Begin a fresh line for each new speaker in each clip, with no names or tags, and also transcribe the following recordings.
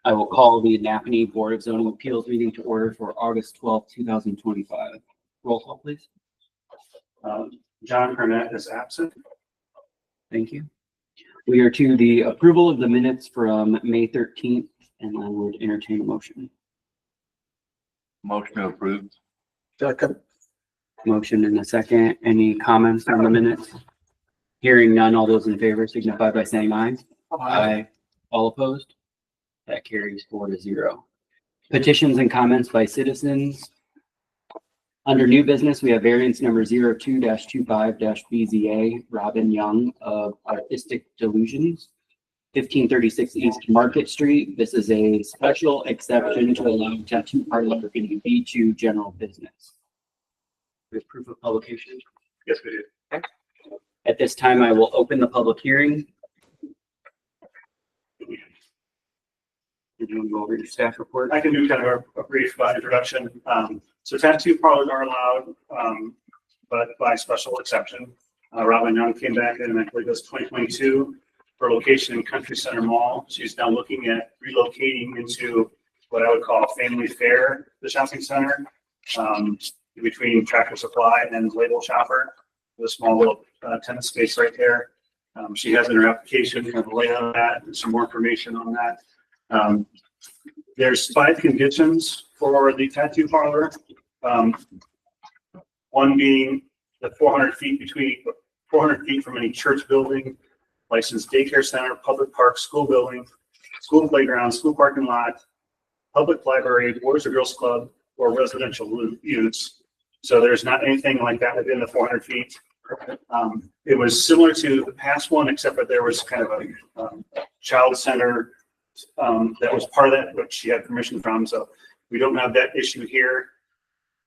I will call the Napanee Board of Zoning Appeals meeting to order for August 12th, 2025. Roll call, please.
John Burnett is absent.
Thank you. We are to the approval of the minutes from May 13th, and I would entertain a motion.
Motion approved.
Second.
Motion and a second. Any comments on the minutes? Hearing none, all those in favor signify by saying aye. Aye. All opposed? That carries 4-0. Petitions and comments by citizens. Under new business, we have variance number 02-25-BZA Robin Young of Artistic Delusions, 1536 East Market Street. This is a special exception to allow tattoo parlor in B2 general business. We have proof of publication.
Yes, we do.
Okay. At this time, I will open the public hearing. Did you want to go over your staff report?
I can do kind of a brief introduction. So tattoo parlors are allowed, but by special exception. Robin Young came back in, I believe it was 2022, for a location in Country Center Mall. She's now looking at relocating into what I would call Family Fair, the shopping center, between Tractor Supply and Label Shopper, with a small little tenant space right there. She has in her application kind of a layout of that and some more information on that. There's 5 conditions for the tattoo parlor. One being the 400 feet from any church building, licensed daycare center, public park, school building, school playground, school parking lot, public library, Boys or Girls Club, or residential units. So there's not anything like that within the 400 feet. It was similar to the past one, except that there was kind of a child center that was part of that, but she had permission from, so we don't have that issue here.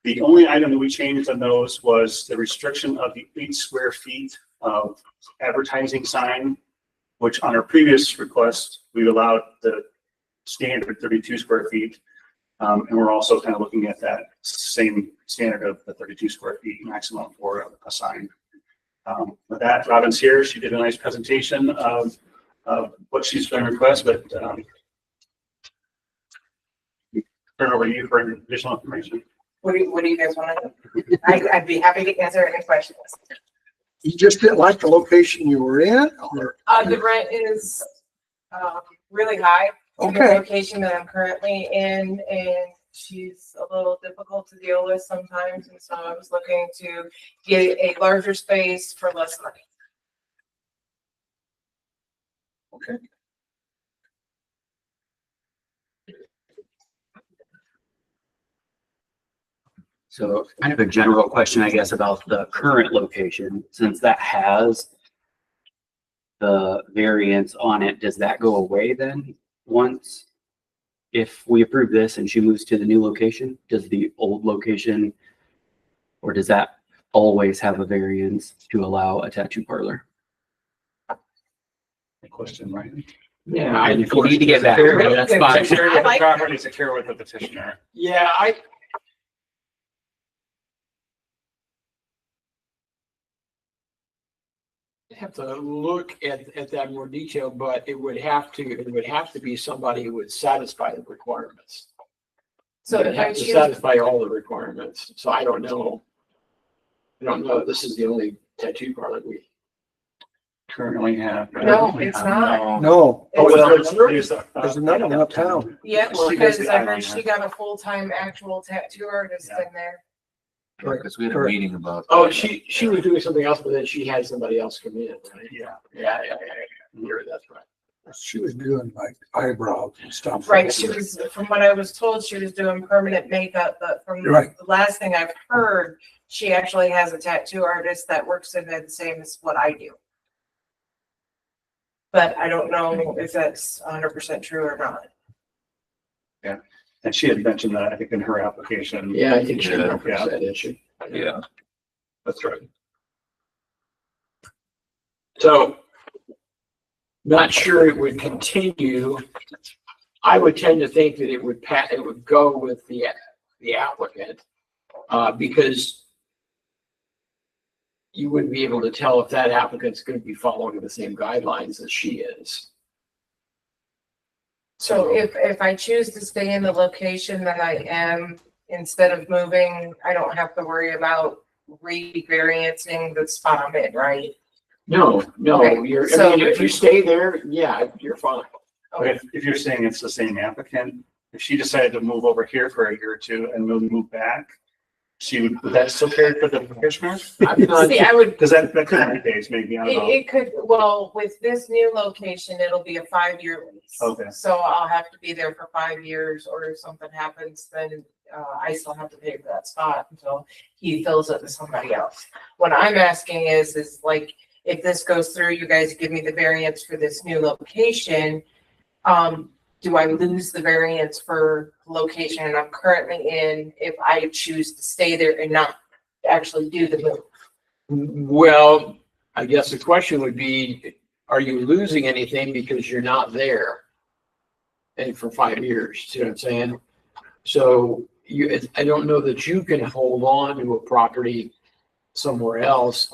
The only item that we changed on those was the restriction of the 8 square feet of advertising sign, which on our previous request, we allowed the standard 32 square feet. And we're also kind of looking at that same standard of the 32 square feet maximum for a sign. With that, Robin's here. She did a nice presentation of what she's going to request, but turn over to you for additional information.
What do you guys want to know? I'd be happy to answer any questions.
You just didn't like the location you were in, or?
The rent is really high for the
Okay.
location that I'm currently in, and she's a little difficult to deal with sometimes, and so I was looking to get a larger space for less money.
Okay.
So kind of a general question, I guess, about the current location, since that has the variance on it, does that go away then once? If we approve this and she moves to the new location, does the old location, or does that always have a variance to allow a tattoo parlor?
Question, right?
Yeah,
And if you need to get back, that's fine.
Secure with the
like
property, secure with the petitioner.
Yeah, I'd have to look at that in more detail, but it would have to be somebody who would satisfy the requirements.
So
It'd
if
have
I
to
choose,
satisfy all the requirements. So I don't know. I don't know. This is the only tattoo parlor we
Currently have.
No, it's not.
No.
Oh,
It's-
well,
There's another one uptown.
yeah,
She does
because
the
I heard
eyeliner.
she got a full-time actual tattoo artist
Yeah.
in there.
because we had
Correct.
meeting about. Oh, she was doing something else, but then she had somebody else come in, right?
Yeah.
Yeah. That's right.
She was doing like eyebrows and stuff.
Right, she was, from what I was told, she was doing permanent makeup, but from
Right.
the last thing I've heard, she actually has a tattoo artist that works in there the same as what I do. But I don't know if that's 100% true or not.
And she had mentioned that, I think, in her application.
Yeah, I think she
Yeah.
referenced that issue.
Yeah, that's right.
So, not sure it would continue. I would tend to think that it would go with the applicant, because you wouldn't be able to tell if that applicant's going to be following the same guidelines as she is.
So if I choose to stay in the location that I am, instead of moving, I don't have to worry about re-variancing the spot I'm in, right?
No,
Okay,
I
so-
mean, if you stay there, yeah, you're fine.
But if you're saying it's the same applicant, if she decided to move over here for a year or two and then move back, would that still carry for the commissioner?
I'm not,
See, I would,
Because that could be the case, maybe, I don't know.
it could, well, with this new location, it'll be a 5-year lease.
Okay.
So I'll have to be there for 5 years, or if something happens, then I still have to pay for that spot until he fills it with somebody else. What I'm asking is like, if this goes through, you guys give me the variance for this new location, do I lose the variance for location I'm currently in if I choose to stay there and not actually do the move?
well, I guess the question would be, are you losing anything because you're not there? And for 5 years, see what I'm saying? So I don't know that you can hold on to a property somewhere else,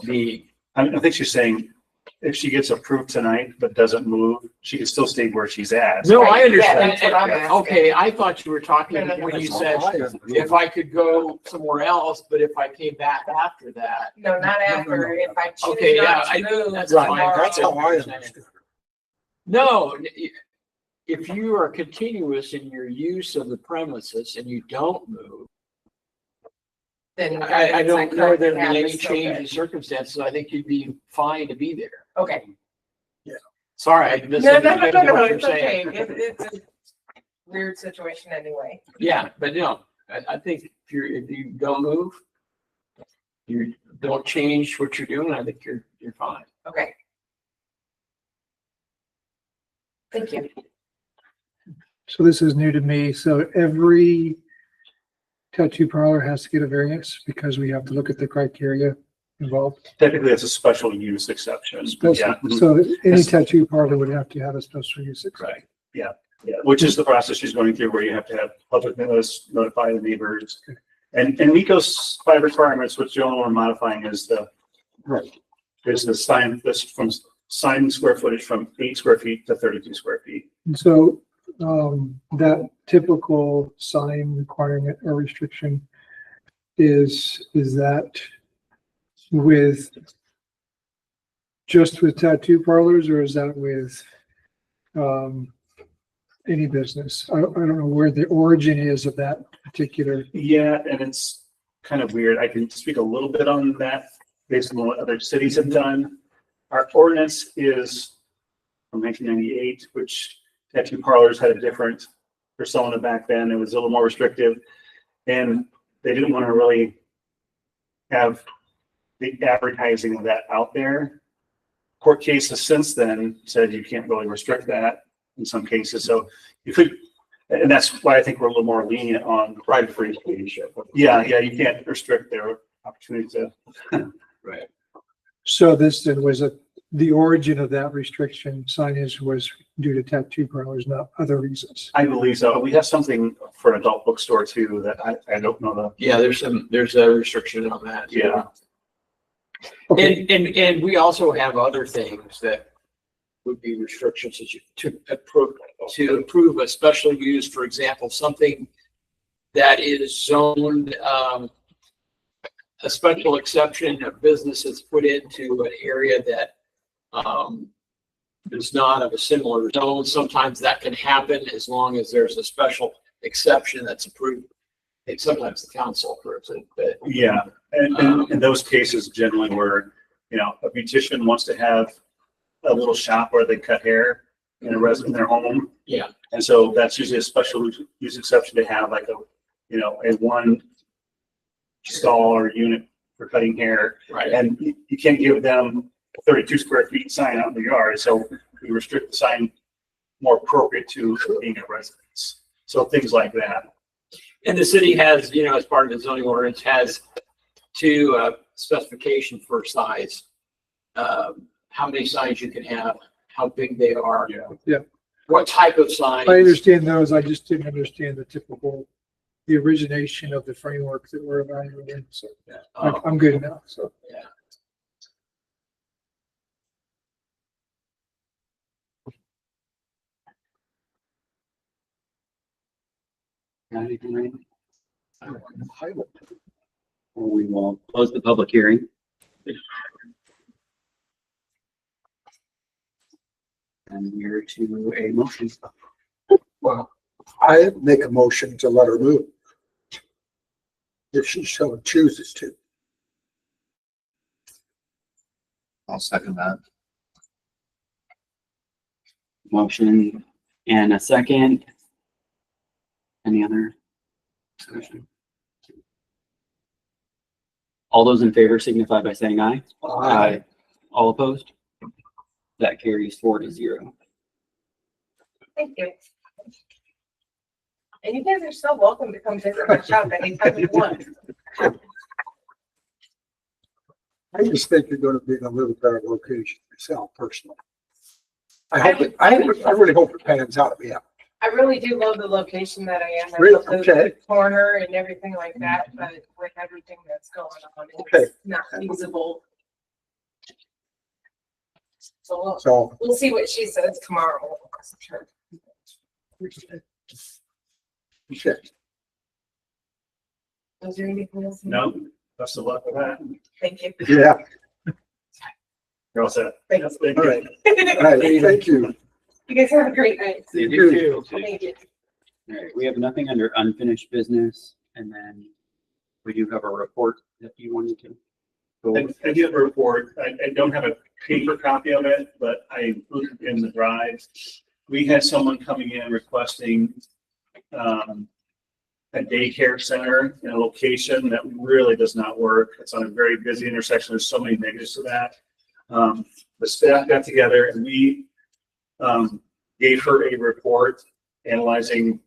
I think she's saying if she gets approved tonight but doesn't move, she can still stay where she's at.
no, I
Right, yeah, that's
understand.
what I'm asking.
Okay, I thought you were talking
No, no, no.
when you said, if I could go somewhere else, but if I came back after that.
No, not after, if I
Okay,
choose
yeah,
not to move
that's
Right,
fine.
tomorrow.
that's how I understood.
No, if you are continuous in your use of the premises and you don't move,
Then
I don't know there'd be
have
any
is still
change
good.
in circumstances. I think you'd be fine to be there.
Okay.
Sorry, I
No,
misunderstood what you're
it's okay.
saying.
It's a weird situation anyway.
Yeah, but no, I think if you don't move, you don't change what you're doing, I think you're fine.
Okay. Thank you.
So this is new to me. So every tattoo parlor has to get a variance because we have to look at the criteria involved.
Technically, it's a special use exception. Yeah.
So any tattoo parlor would have to have a special use exception.
Right. Yeah, which is the process she's going through where you have to have public notice, notify the neighbors. And Nico's 5 requirements, which the only one we're modifying is the sign, this from sign square footage from 8 square feet to 32 square feet.
And so that typical sign requirement or restriction is that with just with tattoo parlors, or is that with any business? I don't know where the origin is of that particular.
Yeah, and it's kind of weird. I can speak a little bit on that based on what other cities have done. Our ordinance is from 1998, which tattoo parlors had a different persona back then. It was a little more restrictive, and they didn't want to really have the advertising of that out there. Court cases since then said you can't really restrict that in some cases. So you could, and that's why I think we're a little more lenient on right of free speech. Yeah, you can't restrict their opportunity to.
Right.
So this then was the origin of that restriction signage was due to tattoo parlors, not other reasons.
I believe so. We have something for an adult bookstore too that I don't know the.
Yeah, there's a restriction on that.
Yeah.
Okay.
And we also have other things that would be restrictions to approve a special use, for example, something that is zoned, a special exception of business is put into an area that is not of a similar zone. Sometimes that can happen as long as there's a special exception that's approved. I think sometimes the council approves it, but
Yeah, and in those cases generally where, a beautician wants to have a little shop where they cut hair in in their home.
yeah,
And so that's usually a special use exception to have like a one stall or unit for cutting hair.
right.
And you can't give them a 32 square feet sign out in the yard. So we restrict the sign more appropriate to being a residence. So things like that.
And the city has, as part of the zoning ordinance, has two specification for size. How many signs you can have, how big they are.
Yeah.
What type of signs.
I understand those. I just didn't understand the origination of the framework that we're evaluating. So I'm good now. So.
Yeah.
Got anything, Randy? We will close the public hearing. And we're to a motion.
Well, I make a motion to let her move. If she so chooses to.
I'll second that.
Motion and a second. Any other discussion? All those in favor signify by saying aye. Aye. All opposed? That carries 4-0.
Thank you. And you guys are so welcome to come visit my shop anytime you want.
I just think you're gonna be in a little better location yourself personally. I really hope it pans out to be out.
I really do love the location that I am. I
Really?
love the
Okay.
corner and everything like that, but with everything that's going on,
Okay.
it's not feasible. So
So,
we'll see what she says tomorrow. Sure.
okay.
Is there anything else?
No, best of luck with that.
Thank you.
Yeah,
You're all set.
Thanks.
Thank
all
you.
right. All right, thank you.
You guys have a great night.
You
too.
Thank you.
All right, we have nothing under unfinished business, and then we do have a report that you wanted to go over.
I do have a report. I don't have a paper copy of it, but I included it in the drive. We had someone coming in requesting a daycare center in a location that really does not work. It's on a very busy intersection. There's so many negatives to that. The staff got together and we gave her a report analyzing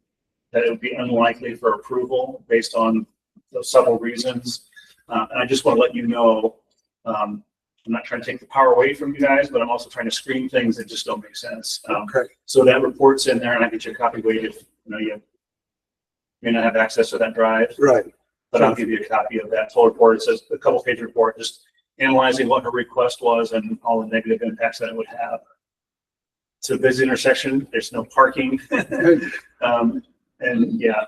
that it would be unlikely for approval based on several reasons. And I just want to let you know, I'm not trying to take the power away from you guys, but I'm also trying to screen things that just don't make sense.
Okay,
So that report's in there and I get you a copy waited if you may not have access to that drive,
right.
but I'll give you a copy of that full report. It says a couple page report, just analyzing what her request was and all the negative impacts that it would have. It's a busy intersection. There's no parking. And yeah,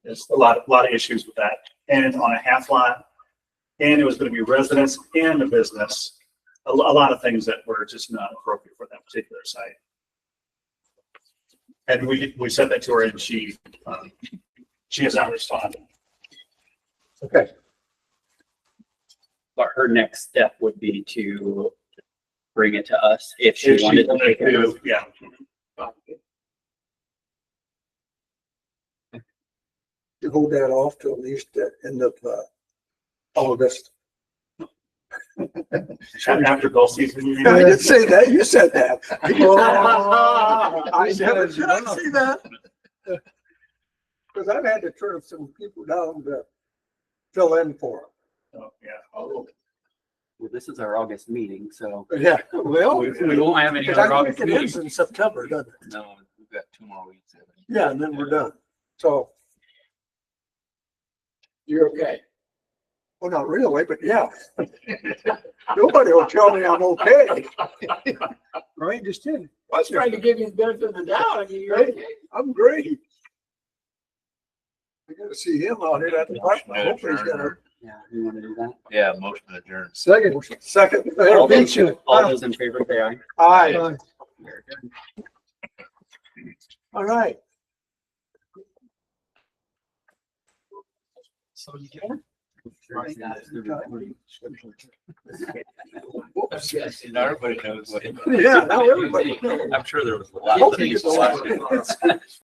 there's a lot of issues with that. And on a half lot, and it was going to be residents and a business. A lot of things that were just not appropriate for that particular site. And we said that to her and she has not responded.
Okay,
But her next step would be to bring it to us if she
If she
wanted to
wanted
take it.
to, yeah.
you hold that off to at least the end of August.
After golf season. you mean?
I didn't say that, you said that. I never did I see that. Because I've had to turn some people down to fill in for
Oh, yeah. Oh,
Well, this is our August meeting, so
them. Yeah, well,
we won't have any
I
other
think
August
it
meetings.
is in September, doesn't it?
No, we've got 2 more weeks.
Yeah, and then we're done. So,
You're okay.
well, not really, but yeah. Nobody will tell me I'm okay. Right, just did.
I was trying to give you the benefit of the doubt. I mean, you're okay.
I'm great. I gotta see him out here at the park. I hope he's gonna.
Yeah, you want to do that?
Yeah, motion adjourned.
Second.
Second.
All
beat you.
those in favor say aye.
Aye.
Aye.
Very good.
All right.
So you can.
That's the recording.
Yes.
Now everybody knows what.
Yeah, now everybody knows.
I'm sure there was a
I
lot
hope
of
he
these.
gets a lot of-